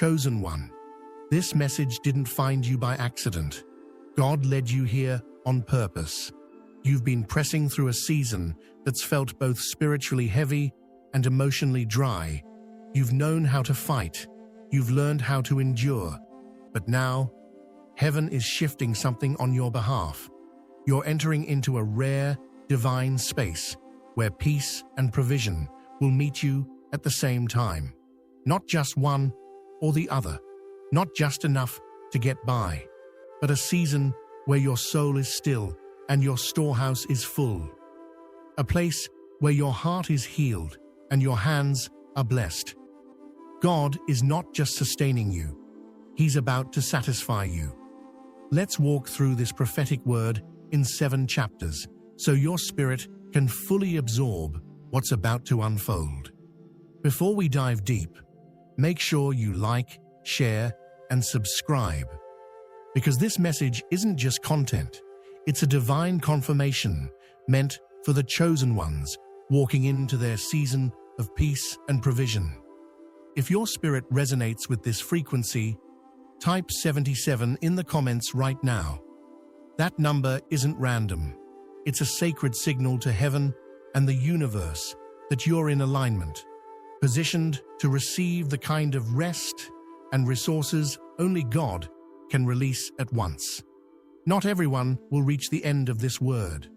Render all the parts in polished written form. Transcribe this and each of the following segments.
chosen one. This message didn't find you by accident. God led you here on purpose. You've been pressing through a season that's felt both spiritually heavy and emotionally dry. You've known how to fight. You've learned how to endure. But now, heaven is shifting something on your behalf. You're entering into a rare, divine space where peace and provision will meet you at the same time. Not just one or the other. Not just enough to get by, but a season where your soul is still and your storehouse is full. A place where your heart is healed and your hands are blessed. God is not just sustaining you. He's about to satisfy you. Let's walk through this prophetic word in 7 chapters so your spirit can fully absorb what's about to unfold. Before we dive deep, make sure you like, share, and subscribe. Because this message isn't just content, it's a divine confirmation meant for the chosen ones walking into their season of peace and provision. If your spirit resonates with this frequency, type 77 in the comments right now. That number isn't random. It's a sacred signal to heaven and the universe that you're in alignment, positioned to receive the kind of rest and resources only God can release at once. Not everyone will reach the end of this word.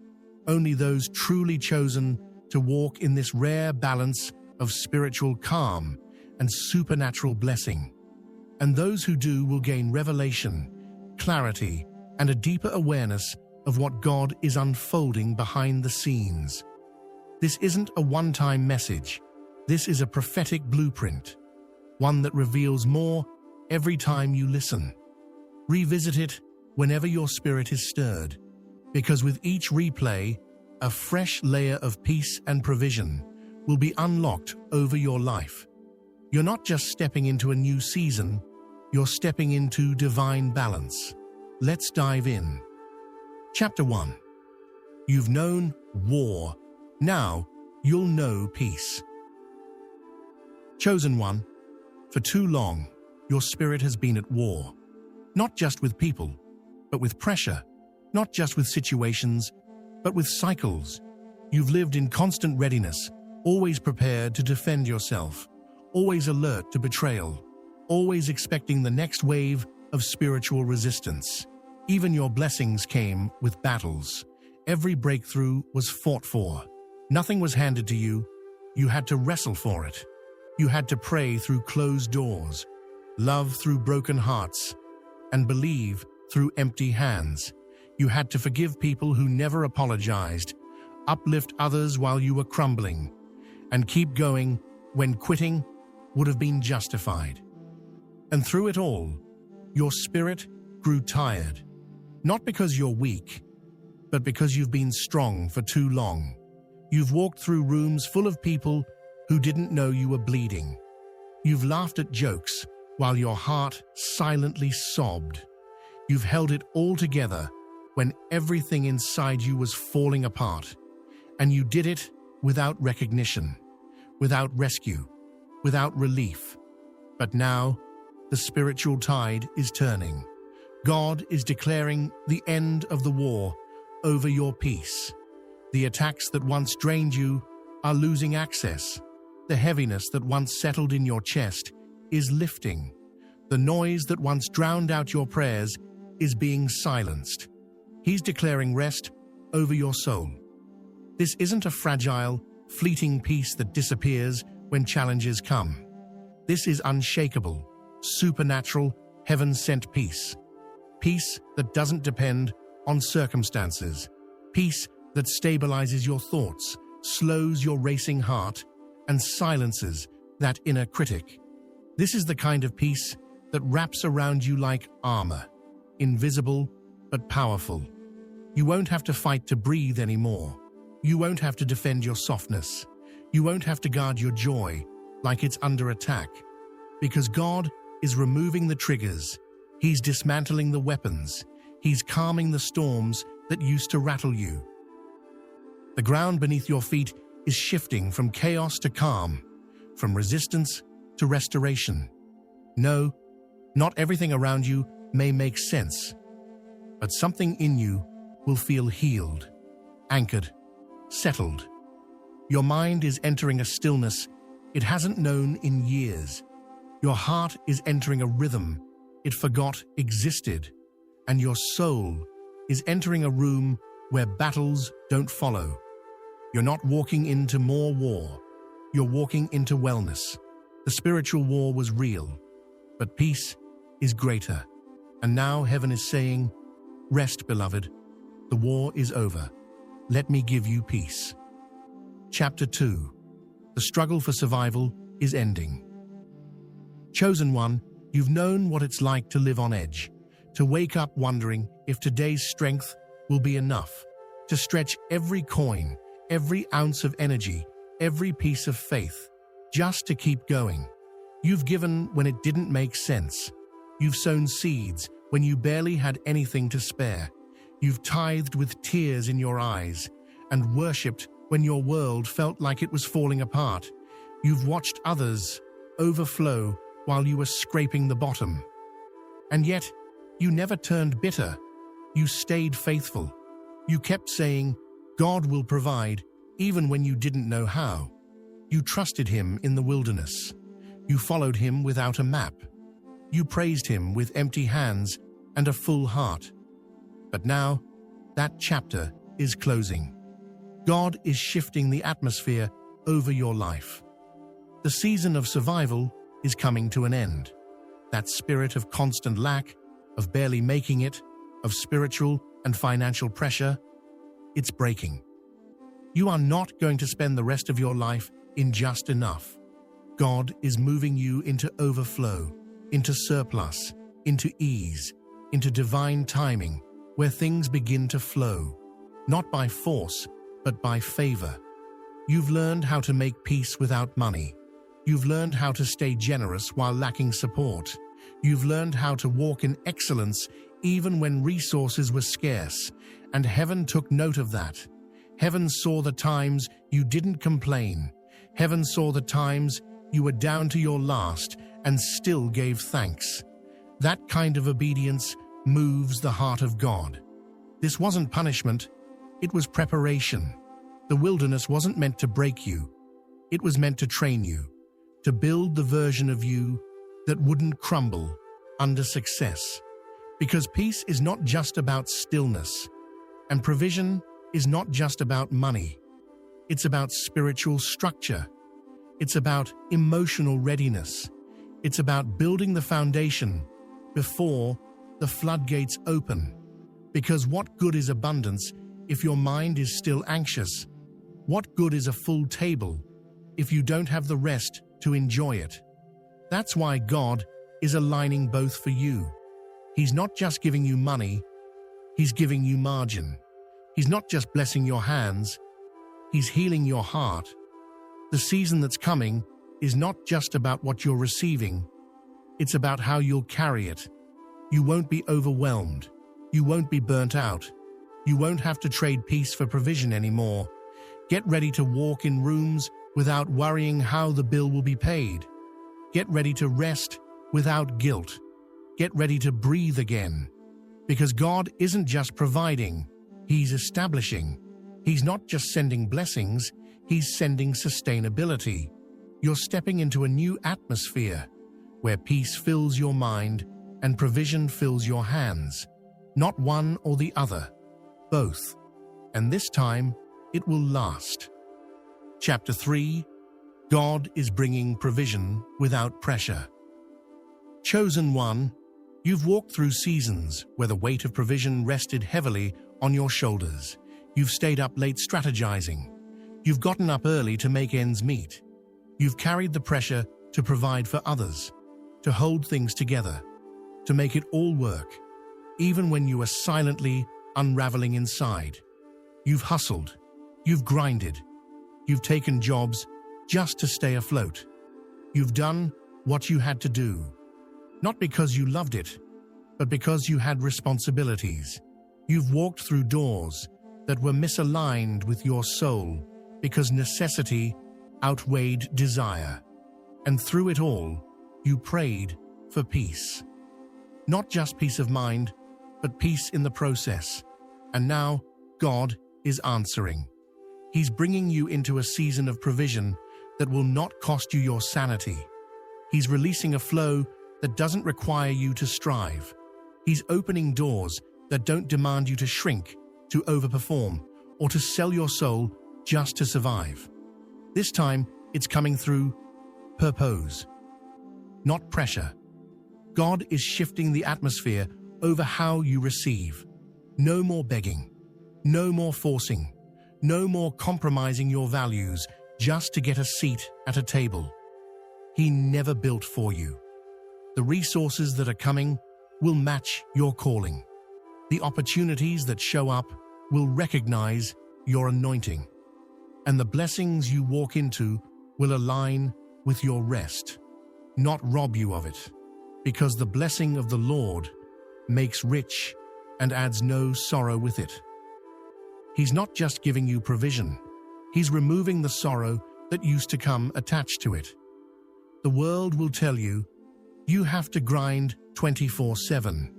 Only those truly chosen to walk in this rare balance of spiritual calm and supernatural blessing. And those who do will gain revelation, clarity, and a deeper awareness of what God is unfolding behind the scenes. This isn't a one-time message. This is a prophetic blueprint, one that reveals more every time you listen. Revisit it whenever your spirit is stirred, because with each replay, a fresh layer of peace and provision will be unlocked over your life. You're not just stepping into a new season, you're stepping into divine balance. Let's dive in. Chapter 1. You've known war. Now you'll know peace. Chosen one, for too long, your spirit has been at war. Not just with people, but with pressure. Not just with situations, but with cycles. You've lived in constant readiness, always prepared to defend yourself, always alert to betrayal, always expecting the next wave of spiritual resistance. Even your blessings came with battles. Every breakthrough was fought for. Nothing was handed to you. You had to wrestle for it. You had to pray through closed doors, love through broken hearts, and believe through empty hands. You had to forgive people who never apologized, uplift others while you were crumbling, and keep going when quitting would have been justified. And through it all, your spirit grew tired, not because you're weak, but because you've been strong for too long. You've walked through rooms full of people who didn't know you were bleeding. You've laughed at jokes while your heart silently sobbed. You've held it all together when everything inside you was falling apart. And you did it without recognition, without rescue, without relief. But now, the spiritual tide is turning. God is declaring the end of the war over your peace. The attacks that once drained you are losing access. The heaviness that once settled in your chest is lifting. The noise that once drowned out your prayers is being silenced. He's declaring rest over your soul. This isn't a fragile, fleeting peace that disappears when challenges come. This is unshakable, supernatural, heaven-sent peace. Peace that doesn't depend on circumstances. Peace that stabilizes your thoughts, slows your racing heart, and silences that inner critic. This is the kind of peace that wraps around you like armor, invisible but powerful. You won't have to fight to breathe anymore. You won't have to defend your softness. You won't have to guard your joy like it's under attack. Because God is removing the triggers. He's dismantling the weapons. He's calming the storms that used to rattle you. The ground beneath your feet is shifting from chaos to calm, from resistance to restoration. No, not everything around you may make sense, but something in you will feel healed, anchored, settled. Your mind is entering a stillness it hasn't known in years. Your heart is entering a rhythm it forgot existed, and your soul is entering a room where battles don't follow. You're not walking into more war, you're walking into wellness. The spiritual war was real, but peace is greater. And now heaven is saying, "Rest, beloved. The war is over. Let me give you peace." Chapter 2. The struggle for survival is ending. Chosen one, you've known what it's like to live on edge, to wake up wondering if today's strength will be enough, to stretch every coin, every ounce of energy, every piece of faith, just to keep going. You've given when it didn't make sense. You've sown seeds when you barely had anything to spare. You've tithed with tears in your eyes and worshipped when your world felt like it was falling apart. You've watched others overflow while you were scraping the bottom. And yet, you never turned bitter. You stayed faithful. You kept saying, "God will provide," even when you didn't know how. You trusted Him in the wilderness. You followed Him without a map. You praised Him with empty hands and a full heart. But now, that chapter is closing. God is shifting the atmosphere over your life. The season of survival is coming to an end. That spirit of constant lack, of barely making it, of spiritual and financial pressure, it's breaking. You are not going to spend the rest of your life in just enough. God is moving you into overflow, into surplus, into ease, into divine timing, where things begin to flow, not by force, but by favor. You've learned how to make peace without money. You've learned how to stay generous while lacking support. You've learned how to walk in excellence even when resources were scarce, and heaven took note of that. Heaven saw the times you didn't complain. Heaven saw the times you were down to your last and still gave thanks. That kind of obedience moves the heart of God. This wasn't punishment, it was preparation. The wilderness wasn't meant to break you. It was meant to train you, to build the version of you that wouldn't crumble under success. Because peace is not just about stillness, and provision is not just about money. It's about spiritual structure. It's about emotional readiness. It's about building the foundation before the floodgates open. Because what good is abundance if your mind is still anxious? What good is a full table if you don't have the rest to enjoy it? That's why God is aligning both for you. He's not just giving you money, He's giving you margin. He's not just blessing your hands, He's healing your heart. The season that's coming is not just about what you're receiving, it's about how you'll carry it. You won't be overwhelmed. You won't be burnt out. You won't have to trade peace for provision anymore. Get ready to walk in rooms without worrying how the bill will be paid. Get ready to rest without guilt. Get ready to breathe again. Because God isn't just providing, He's establishing. He's not just sending blessings, He's sending sustainability. You're stepping into a new atmosphere where peace fills your mind and provision fills your hands. Not one or the other, both. And this time, it will last. Chapter 3. God is bringing provision without pressure. Chosen one, you've walked through seasons where the weight of provision rested heavily on your shoulders. You've stayed up late strategizing. You've gotten up early to make ends meet. You've carried the pressure to provide for others, to hold things together, to make it all work, even when you are silently unraveling inside. You've hustled, you've grinded, you've taken jobs just to stay afloat. You've done what you had to do, not because you loved it, but because you had responsibilities. You've walked through doors that were misaligned with your soul because necessity outweighed desire. And through it all, you prayed for peace. Not just peace of mind, but peace in the process. And now, God is answering. He's bringing you into a season of provision that will not cost you your sanity. He's releasing a flow that doesn't require you to strive. He's opening doors that don't demand you to shrink, to overperform, or to sell your soul just to survive. This time, it's coming through purpose, not pressure. God is shifting the atmosphere over how you receive. No more begging, no more forcing, no more compromising your values just to get a seat at a table. He never built for you. The resources that are coming will match your calling. The opportunities that show up will recognize your anointing. And the blessings you walk into will align with your rest, not rob you of it. Because the blessing of the Lord makes rich and adds no sorrow with it. He's not just giving you provision, He's removing the sorrow that used to come attached to it. The world will tell you, you have to grind 24/7.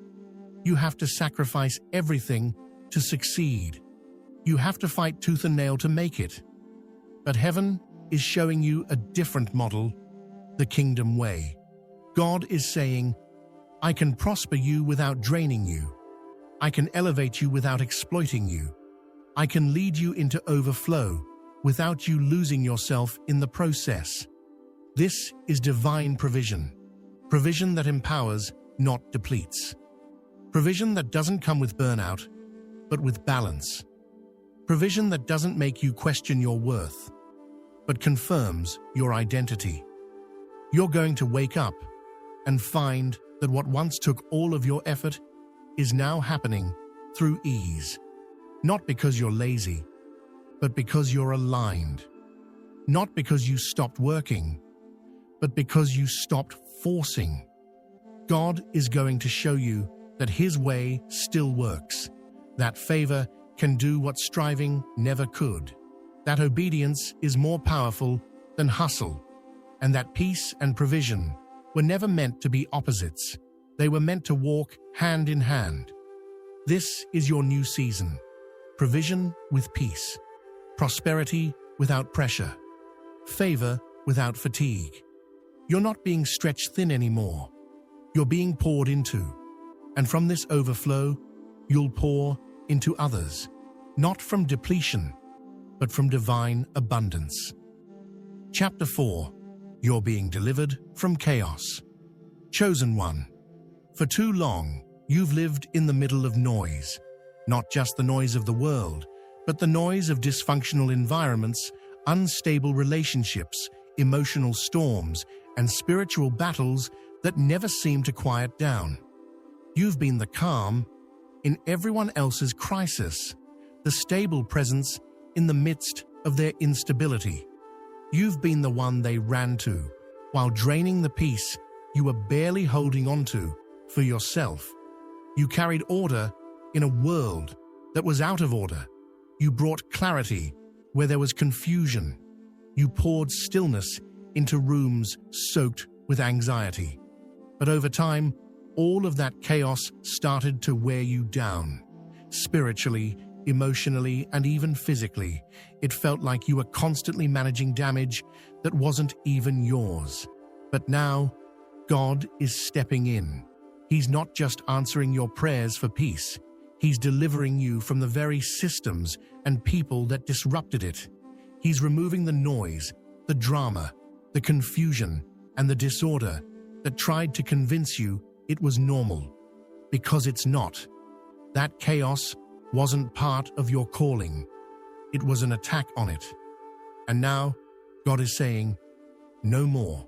You have to sacrifice everything to succeed. You have to fight tooth and nail to make it. But heaven is showing you a different model, the kingdom way. God is saying, I can prosper you without draining you. I can elevate you without exploiting you. I can lead you into overflow without you losing yourself in the process. This is divine provision. Provision that empowers, not depletes. Provision that doesn't come with burnout, but with balance. Provision that doesn't make you question your worth, but confirms your identity. You're going to wake up and find that what once took all of your effort is now happening through ease. Not because you're lazy, but because you're aligned. Not because you stopped working, but because you stopped forcing. God is going to show you that His way still works, that favor can do what striving never could, that obedience is more powerful than hustle, and that peace and provision were never meant to be opposites. They were meant to walk hand in hand. This is your new season. Provision with peace. Prosperity without pressure. Favor without fatigue. You're not being stretched thin anymore. You're being poured into. And from this overflow, you'll pour into others. Not from depletion, but from divine abundance. Chapter 4. You're being delivered from chaos. Chosen one. For too long, you've lived in the middle of noise. Not just the noise of the world, but the noise of dysfunctional environments, unstable relationships, emotional storms, and spiritual battles that never seem to quiet down. You've been the calm in everyone else's crisis, the stable presence in the midst of their instability. You've been the one they ran to, while draining the peace you were barely holding on to for yourself. You carried order in a world that was out of order. You brought clarity where there was confusion. You poured stillness into rooms soaked with anxiety. But over time, all of that chaos started to wear you down. Spiritually, emotionally, and even physically, it felt like you were constantly managing damage that wasn't even yours. But now, God is stepping in. He's not just answering your prayers for peace. He's delivering you from the very systems and people that disrupted it. He's removing the noise, the drama, the confusion, and the disorder that tried to convince you it was normal. Because it's not. That chaos wasn't part of your calling. It was an attack on it. And now, God is saying, no more.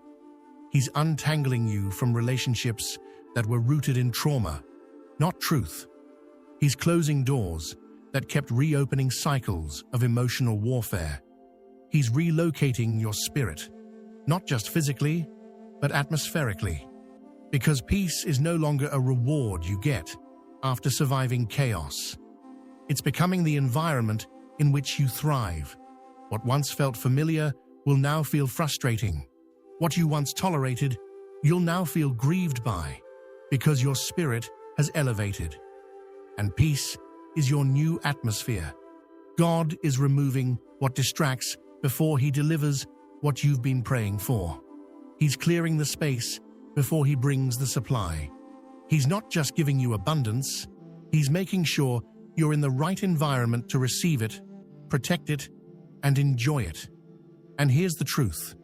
He's untangling you from relationships that were rooted in trauma, not truth. He's closing doors that kept reopening cycles of emotional warfare. He's relocating your spirit, not just physically, but atmospherically. Because peace is no longer a reward you get after surviving chaos. It's becoming the environment in which you thrive. What once felt familiar will now feel frustrating. What you once tolerated you'll now feel grieved by, because your spirit has elevated. And peace is your new atmosphere. God is removing what distracts before He delivers what you've been praying for. He's clearing the space before He brings the supply. He's not just giving you abundance, He's making sure you're in the right environment to receive it, protect it, and enjoy it. And here's the truth.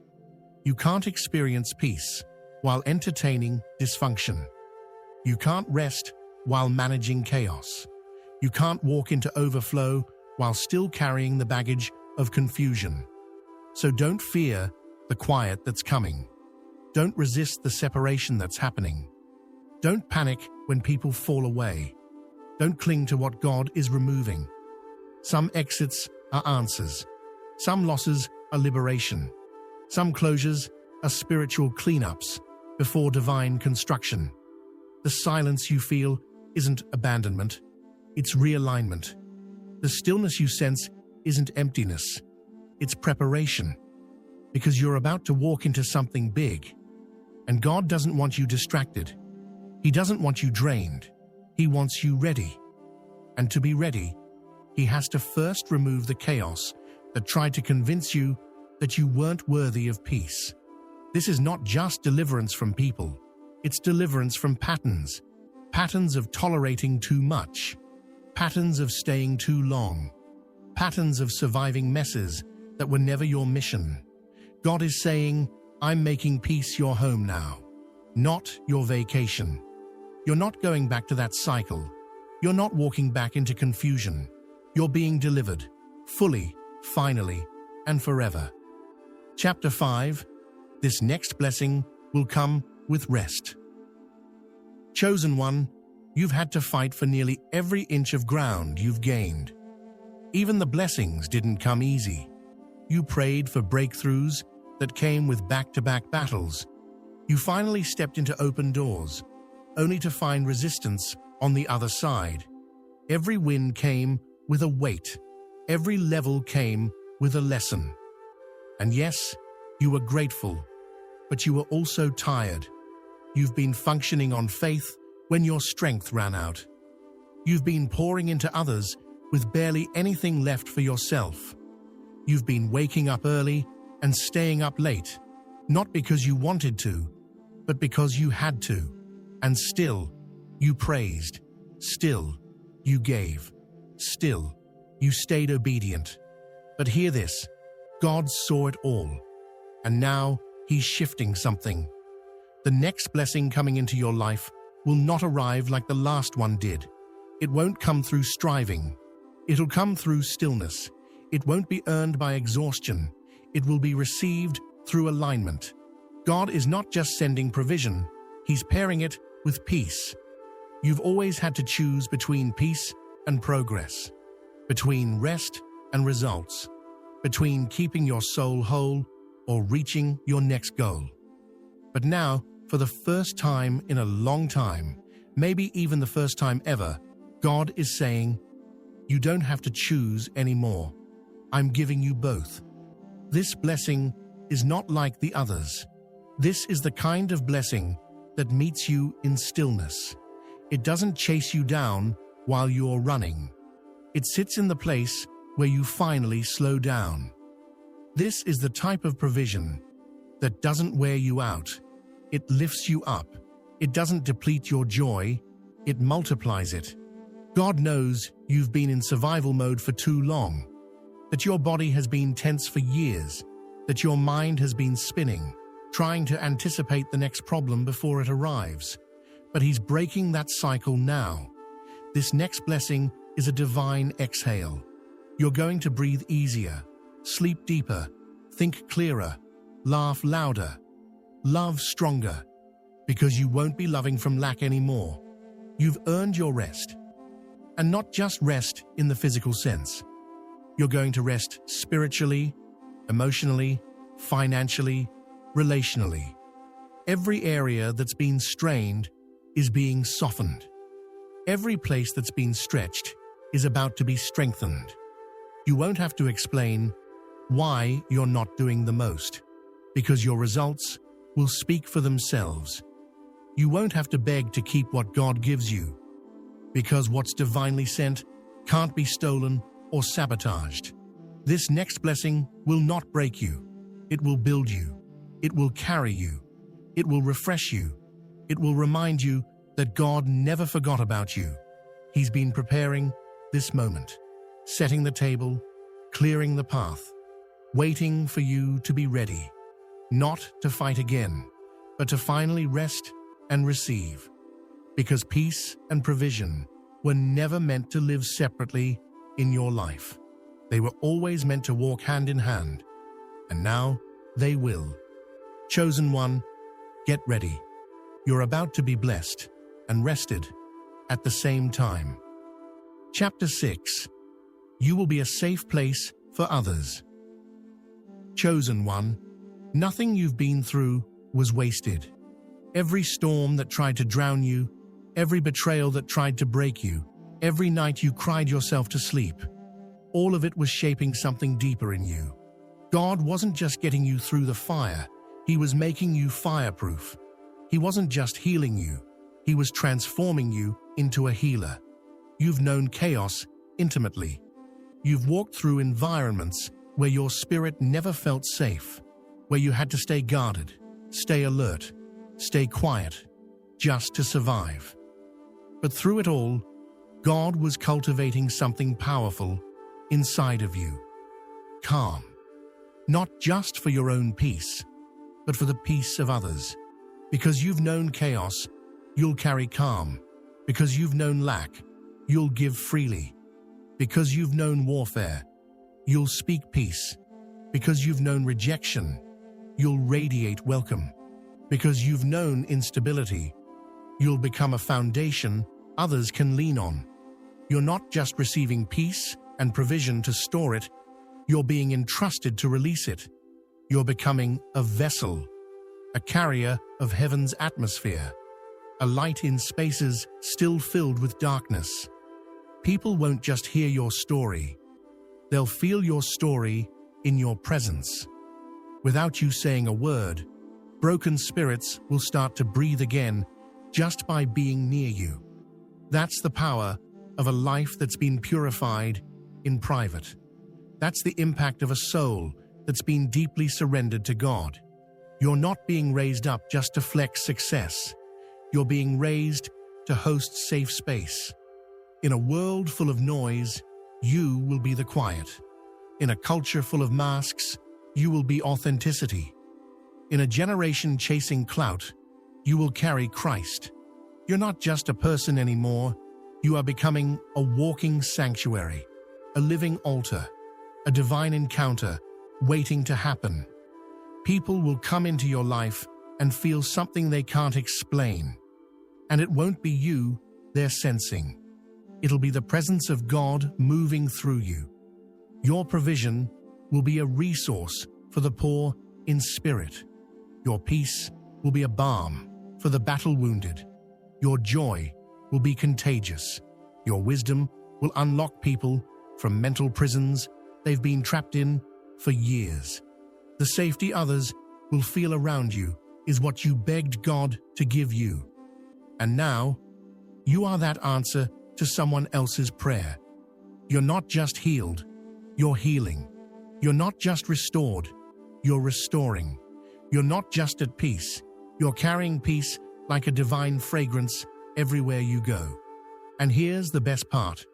You can't experience peace while entertaining dysfunction. You can't rest while managing chaos. You can't walk into overflow while still carrying the baggage of confusion. So don't fear the quiet that's coming. Don't resist the separation that's happening. Don't panic when people fall away. Don't cling to what God is removing. Some exits are answers. Some losses are liberation. Some closures are spiritual cleanups before divine construction. The silence you feel isn't abandonment, it's realignment. The stillness you sense isn't emptiness, it's preparation. Because you're about to walk into something big. And God doesn't want you distracted. He doesn't want you drained. He wants you ready. And to be ready, He has to first remove the chaos that tried to convince you that you weren't worthy of peace. This is not just deliverance from people. It's deliverance from patterns. Patterns of tolerating too much. Patterns of staying too long. Patterns of surviving messes that were never your mission. God is saying, I'm making peace your home now, not your vacation. You're not going back to that cycle. You're not walking back into confusion. You're being delivered, fully, finally, and forever. Chapter 5. This next blessing will come with rest. Chosen one, you've had to fight for nearly every inch of ground you've gained. Even the blessings didn't come easy. You prayed for breakthroughs that came with back-to-back battles. You finally stepped into open doors, only to find resistance on the other side. Every win came with a weight. Every level came with a lesson. And yes, you were grateful, but you were also tired. You've been functioning on faith when your strength ran out. You've been pouring into others with barely anything left for yourself. You've been waking up early and staying up late, not because you wanted to, but because you had to. And still, you praised. Still, you gave. Still, you stayed obedient. But hear this, God saw it all. And now, He's shifting something. The next blessing coming into your life will not arrive like the last one did. It won't come through striving. It'll come through stillness. It won't be earned by exhaustion. It will be received through alignment. God is not just sending provision, He's pairing it with peace. You've always had to choose between peace and progress, between rest and results, between keeping your soul whole or reaching your next goal. But now, for the first time in a long time, maybe even the first time ever, God is saying, you don't have to choose anymore. I'm giving you both. This blessing is not like the others. This is the kind of blessing that meets you in stillness. It doesn't chase you down while you're running. It sits in the place where you finally slow down. This is the type of provision that doesn't wear you out. It lifts you up. It doesn't deplete your joy. It multiplies it. God knows you've been in survival mode for too long, that your body has been tense for years, that your mind has been spinning, trying to anticipate the next problem before it arrives. But He's breaking that cycle now. This next blessing is a divine exhale. You're going to breathe easier, sleep deeper, think clearer, laugh louder, love stronger, because you won't be loving from lack anymore. You've earned your rest. And not just rest in the physical sense. You're going to rest spiritually, emotionally, financially, relationally. Every area that's been strained is being softened. Every place that's been stretched is about to be strengthened. You won't have to explain why you're not doing the most, because your results will speak for themselves. You won't have to beg to keep what God gives you, because what's divinely sent can't be stolen or sabotaged. This next blessing will not break you. It will build you. It will carry you. It will refresh you. It will remind you that God never forgot about you. He's been preparing this moment, setting the table, clearing the path, waiting for you to be ready, not to fight again, but to finally rest and receive. Because peace and provision were never meant to live separately in your life. They were always meant to walk hand in hand, and now they will. Chosen one, get ready. You're about to be blessed and rested at the same time. Chapter 6. You will be a safe place for others. Chosen one, nothing you've been through was wasted. Every storm that tried to drown you, every betrayal that tried to break you, every night you cried yourself to sleep, all of it was shaping something deeper in you. God wasn't just getting you through the fire, He was making you fireproof. He wasn't just healing you, He was transforming you into a healer. You've known chaos intimately. You've walked through environments where your spirit never felt safe, where you had to stay guarded, stay alert, stay quiet, just to survive. But through it all, God was cultivating something powerful inside of you. Calm. Not just for your own peace, but for the peace of others. Because you've known chaos, you'll carry calm. Because you've known lack, you'll give freely. Because you've known warfare, you'll speak peace. Because you've known rejection, you'll radiate welcome. Because you've known instability, you'll become a foundation others can lean on. You're not just receiving peace and provision to store it, you're being entrusted to release it. You're becoming a vessel, a carrier of heaven's atmosphere, a light in spaces still filled with darkness. People won't just hear your story, they'll feel your story in your presence. Without you saying a word, broken spirits will start to breathe again just by being near you. That's the power of a life that's been purified in private. That's the impact of a soul that's been deeply surrendered to God. You're not being raised up just to flex success. You're being raised to host safe space. In a world full of noise, you will be the quiet. In a culture full of masks, you will be authenticity. In a generation chasing clout, you will carry Christ. You're not just a person anymore. You are becoming a walking sanctuary, a living altar, a divine encounter waiting to happen. People will come into your life and feel something they can't explain. And it won't be you they're sensing. It'll be the presence of God moving through you. Your provision will be a resource for the poor in spirit. Your peace will be a balm for the battle-wounded. Your joy will be contagious. Your wisdom will unlock people from mental prisons they've been trapped in for years. The safety others will feel around you is what you begged God to give you. And now, you are that answer to someone else's prayer. You're not just healed, you're healing. You're not just restored, you're restoring. You're not just at peace, you're carrying peace like a divine fragrance everywhere you go. And here's the best part.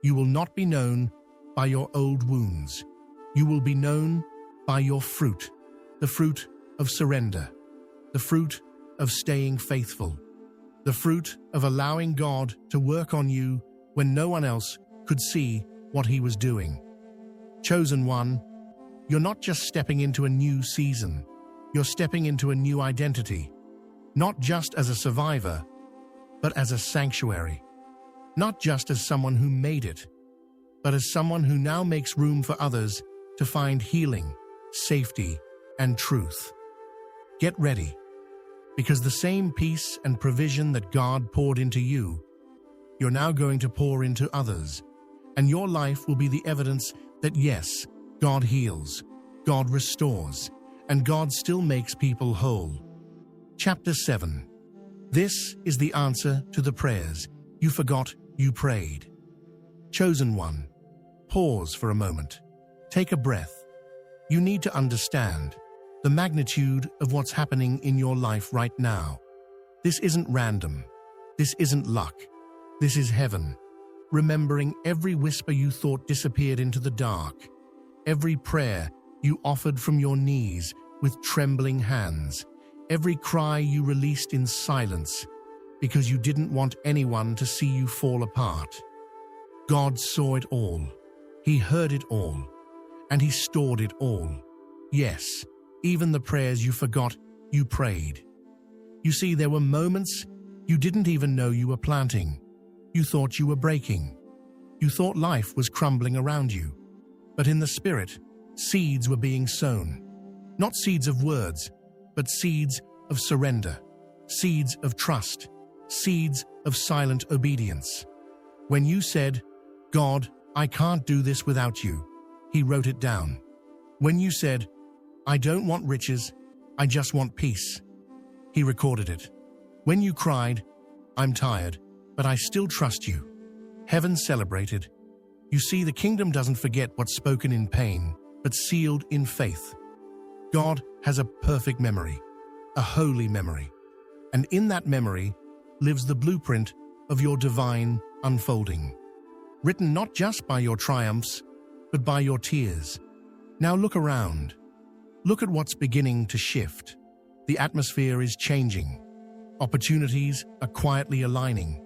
You will not be known by your old wounds. You will be known by your fruit, the fruit of surrender, the fruit of staying faithful, the fruit of allowing God to work on you when no one else could see what He was doing. Chosen one, you're not just stepping into a new season, you're stepping into a new identity, not just as a survivor, but as a sanctuary, not just as someone who made it, but as someone who now makes room for others to find healing, safety, and truth. Get ready, because the same peace and provision that God poured into you, you're now going to pour into others, and your life will be the evidence that yes, God heals, God restores, and God still makes people whole. Chapter 7. This is the answer to the prayers you forgot you prayed. Chosen one, pause for a moment. Take a breath. You need to understand the magnitude of what's happening in your life right now. This isn't random. This isn't luck. This is heaven, remembering every whisper you thought disappeared into the dark, every prayer you offered from your knees with trembling hands, every cry you released in silence because you didn't want anyone to see you fall apart. God saw it all. He heard it all. And He stored it all. Yes, even the prayers you forgot you prayed. You see, there were moments you didn't even know you were planting. You thought you were breaking. You thought life was crumbling around you. But in the spirit, seeds were being sown. Not seeds of words, but seeds of surrender, seeds of trust, seeds of silent obedience. When you said, "God, I can't do this without you," He wrote it down. When you said, "I don't want riches, I just want peace," He recorded it. When you cried, "I'm tired, but I still trust you," heaven celebrated. You see, the kingdom doesn't forget what's spoken in pain, but sealed in faith. God has a perfect memory, a holy memory. And in that memory lives the blueprint of your divine unfolding, written not just by your triumphs, but by your tears. Now look around. Look at what's beginning to shift. The atmosphere is changing. Opportunities are quietly aligning.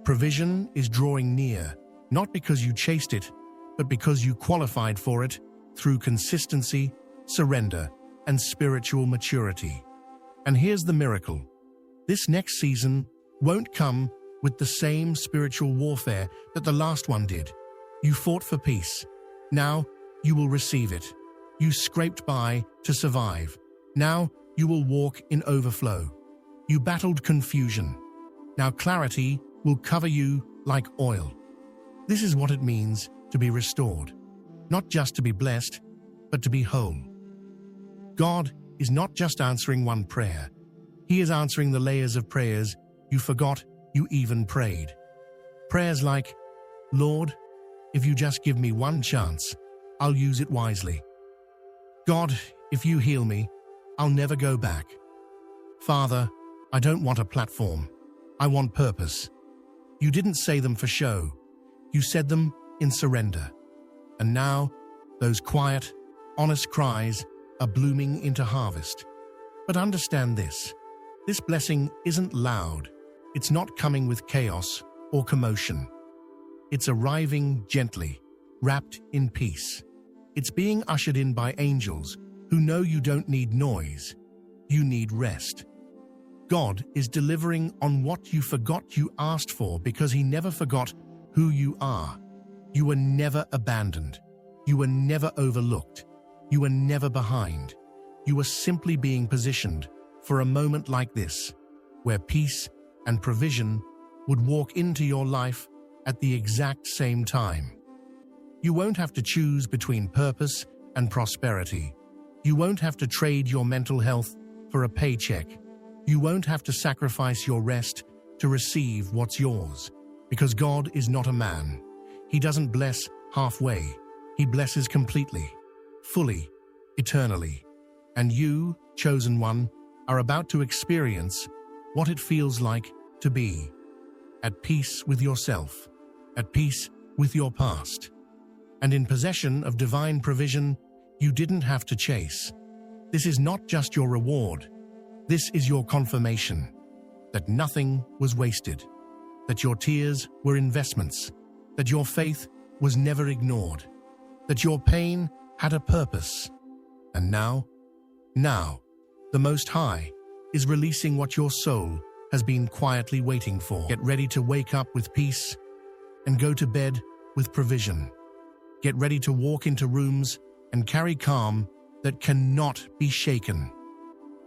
Provision is drawing near, not because you chased it, but because you qualified for it through consistency, surrender, and spiritual maturity. And here's the miracle. This next season won't come with the same spiritual warfare that the last one did. You fought for peace. Now you will receive it. You scraped by to survive. Now you will walk in overflow. You battled confusion. Now clarity will cover you like oil. This is what it means to be restored. Not just to be blessed, but to be whole. God is not just answering one prayer. He is answering the layers of prayers you forgot you even prayed. Prayers like, "Lord, if you just give me one chance, I'll use it wisely. God, if you heal me, I'll never go back. Father, I don't want a platform. I want purpose." You didn't say them for show. You said them in surrender. And now, those quiet, honest cries are blooming into harvest. But understand this. This blessing isn't loud. It's not coming with chaos or commotion. It's arriving gently, wrapped in peace. It's being ushered in by angels who know you don't need noise. You need rest. God is delivering on what you forgot you asked for because He never forgot who you are. You were never abandoned. You were never overlooked. You were never behind. You were simply being positioned for a moment like this, where peace and provision would walk into your life at the exact same time. You won't have to choose between purpose and prosperity. You won't have to trade your mental health for a paycheck. You won't have to sacrifice your rest to receive what's yours, because God is not a man. He doesn't bless halfway. He blesses completely, fully, eternally. And you, chosen one, are about to experience what it feels like to be at peace with yourself, at peace with your past, and in possession of divine provision you didn't have to chase. This is not just your reward. This is your confirmation that nothing was wasted, that your tears were investments, that your faith was never ignored, that your pain had a purpose. And now, the Most High is releasing what your soul has been quietly waiting for. Get ready to wake up with peace and go to bed with provision. Get ready to walk into rooms and carry calm that cannot be shaken.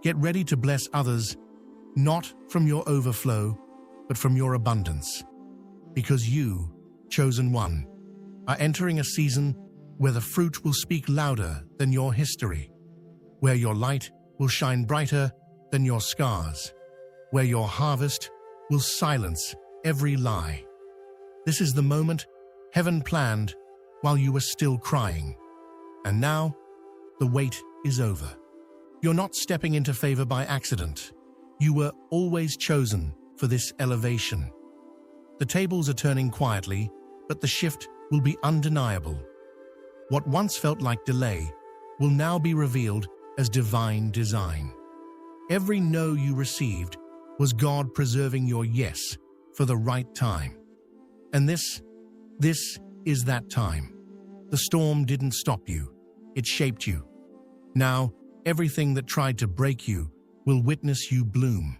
Get ready to bless others, not from your overflow, but from your abundance. Because you, chosen one, are entering a season where the fruit will speak louder than your history, where your light will shine brighter than your scars, where your harvest will silence every lie. This is the moment heaven planned while you were still crying. And now, the wait is over. You're not stepping into favor by accident. You were always chosen for this elevation. The tables are turning quietly, but the shift will be undeniable. What once felt like delay will now be revealed as divine design. Every no you received was God preserving your yes for the right time. And this is that time. The storm didn't stop you, it shaped you. Now, everything that tried to break you will witness you bloom.